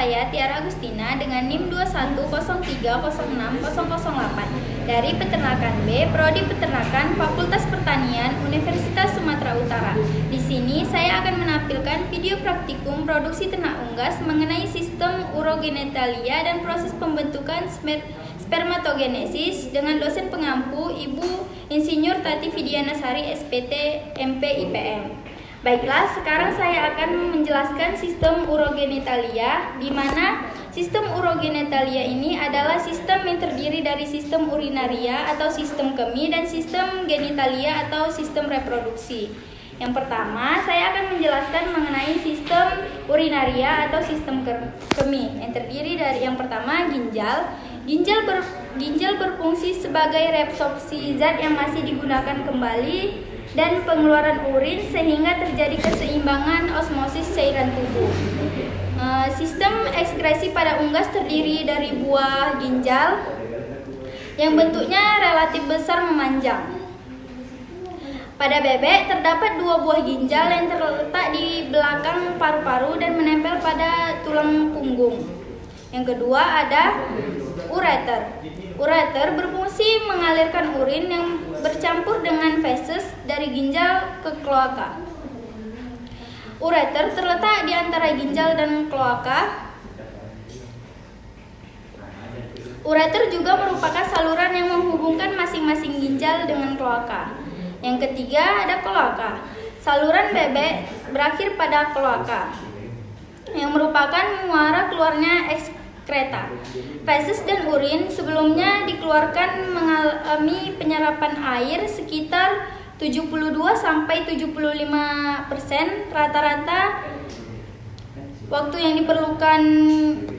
saya Tiara Agustina dengan NIM 2103060008 dari Peternakan B, Prodi Peternakan, Fakultas Pertanian, Universitas Sumatera Utara. Di sini saya akan menampilkan video praktikum produksi ternak unggas mengenai sistem urogenitalia dan proses pembentukan spermatogenesis dengan dosen pengampu Ibu Insinyur Tati Fidianasari SPT MP IPM. Baiklah, sekarang saya akan menjelaskan sistem urogenitalia, di mana sistem urogenitalia ini adalah sistem yang terdiri dari sistem urinaria atau sistem kemih dan sistem genitalia atau sistem reproduksi. Yang pertama, saya akan menjelaskan mengenai sistem urinaria atau sistem kemih, yang terdiri dari yang pertama ginjal. Ginjal berfungsi sebagai reabsorpsi zat yang masih digunakan kembali dan pengeluaran urin sehingga terjadi keseimbangan osmosis cairan tubuh. Sistem ekskresi pada unggas terdiri dari buah ginjal yang bentuknya relatif besar memanjang. Pada bebek terdapat dua buah ginjal yang terletak di belakang paru-paru dan menempel pada tulang punggung. Yang kedua ada ureter. Ureter berfungsi mengalirkan urin yang bercampur dengan feses dari ginjal ke kloaka. Ureter terletak di antara ginjal dan kloaka. Ureter juga merupakan saluran yang menghubungkan masing-masing ginjal dengan kloaka. Yang ketiga ada kloaka. Saluran bebek berakhir pada kloaka, yang merupakan muara keluarnya ekskreta. Feses dan urin sebelumnya dikeluarkan mengalami penyerapan air sekitar 72-75%. Rata-rata waktu yang diperlukan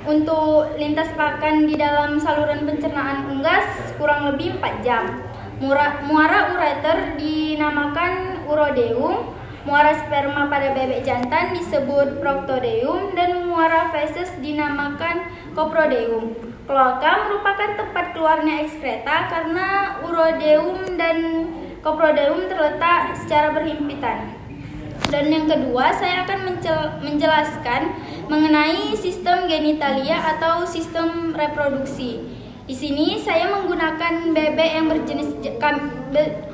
untuk lintas pakan di dalam saluran pencernaan unggas kurang lebih 4 jam. Muara ureter dinamakan urodeum, muara sperma pada bebek jantan disebut proctodeum, dan muara feses dinamakan coprodeum. Kloaka merupakan tempat keluarnya ekskreta karena urodeum dan coprodeum terletak secara berhimpitan. Dan yang kedua, saya akan menjelaskan mengenai sistem genitalia atau sistem reproduksi. Di sini saya menggunakan bebek yang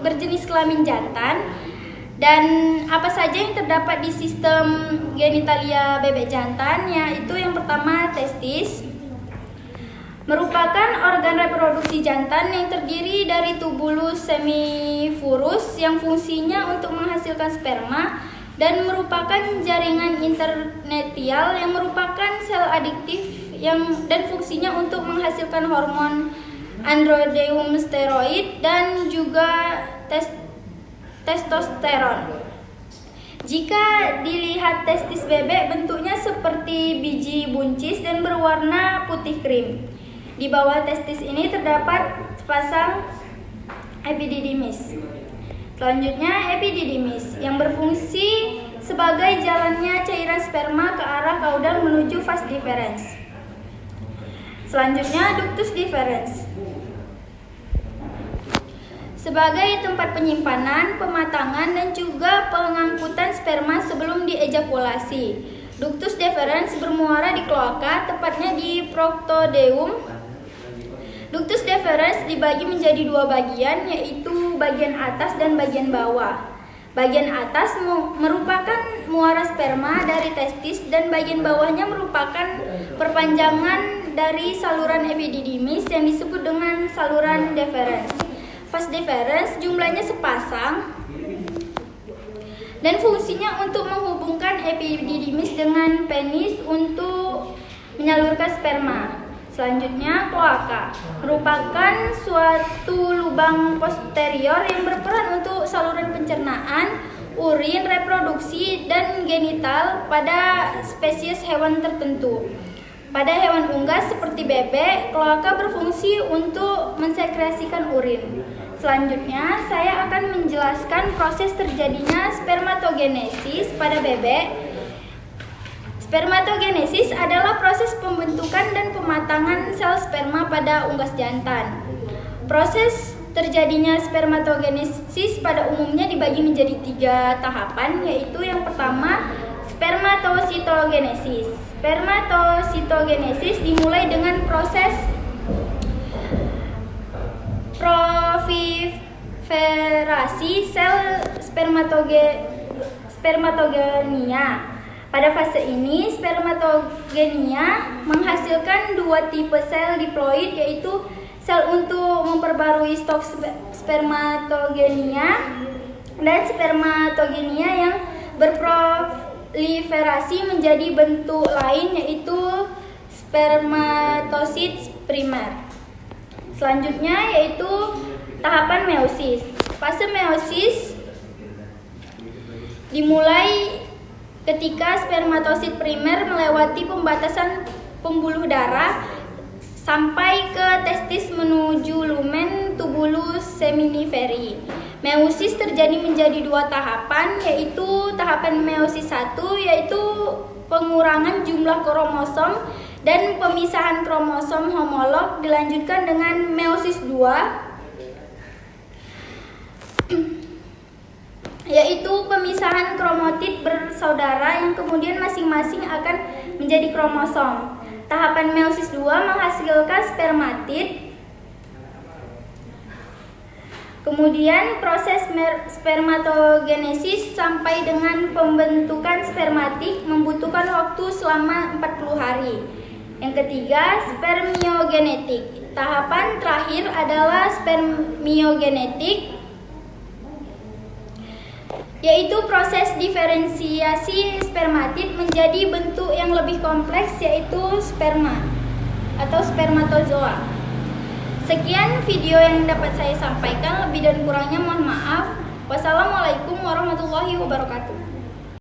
berjenis kelamin jantan. Dan apa saja yang terdapat di sistem genitalia bebek jantan, yaitu yang pertama testis, merupakan organ reproduksi jantan yang terdiri dari tubulus semifurus yang fungsinya untuk menghasilkan sperma, dan merupakan jaringan internetial yang merupakan sel adiktif dan fungsinya untuk menghasilkan hormon androgeum steroid dan juga testosteron. Jika dilihat testis bebek bentuknya seperti biji buncis dan berwarna putih krim. Di bawah testis ini terdapat sepasang epididymis. Selanjutnya epididymis yang berfungsi sebagai jalannya cairan sperma ke arah kaudal menuju vas deferens. Selanjutnya ductus deferens sebagai tempat penyimpanan, pematangan, dan juga pengangkutan sperma sebelum diejakulasi. Ductus deferens bermuara di kloaka, tepatnya di proctodeum. Ductus deferens dibagi menjadi dua bagian, yaitu bagian atas dan bagian bawah. Bagian atas merupakan muara sperma dari testis dan bagian bawahnya merupakan perpanjangan dari saluran epididymis yang disebut dengan saluran deferens. Vas deferens jumlahnya sepasang dan fungsinya untuk menghubungkan epididymis dengan penis untuk menyalurkan sperma. Selanjutnya kloaka merupakan suatu lubang posterior yang berperan untuk saluran pencernaan, urin, reproduksi, dan genital pada spesies hewan tertentu. Pada hewan unggas seperti bebek, kloaka berfungsi untuk mensekresikan urin. Selanjutnya, saya akan menjelaskan proses terjadinya spermatogenesis pada bebek. Spermatogenesis adalah proses pembentukan dan pematangan sel sperma pada unggas jantan. Proses terjadinya spermatogenesis pada umumnya dibagi menjadi 3 tahapan, yaitu yang pertama spermatositogenesis. Spermatositogenesis dimulai dengan proses proliferasi sel spermatogenia. Pada fase ini, spermatogenia menghasilkan dua tipe sel diploid, yaitu sel untuk memperbarui stok spermatogenia dan spermatogenia yang berproliferasi menjadi bentuk lain, yaitu spermatosit primer. Selanjutnya yaitu tahapan meiosis. Fase meiosis dimulai ketika spermatosit primer melewati pembatasan pembuluh darah sampai ke testis menuju lumen tubulus seminiferi. Meiosis terjadi menjadi dua tahapan, yaitu tahapan meiosis 1 yaitu pengurangan jumlah kromosom dan pemisahan kromosom homolog, dilanjutkan dengan meiosis 2 yaitu pemisahan kromatid bersaudara yang kemudian masing-masing akan menjadi kromosom. Tahapan meiosis 2 menghasilkan spermatid. Kemudian proses spermatogenesis sampai dengan pembentukan spermatik membutuhkan waktu selama 40 hari. Yang ketiga, spermiogenetik. Tahapan terakhir adalah spermiogenetik, yaitu proses diferensiasi spermatid menjadi bentuk yang lebih kompleks, yaitu sperma atau spermatozoa. Sekian video yang dapat saya sampaikan, lebih dan kurangnya mohon maaf. Wassalamualaikum warahmatullahi wabarakatuh.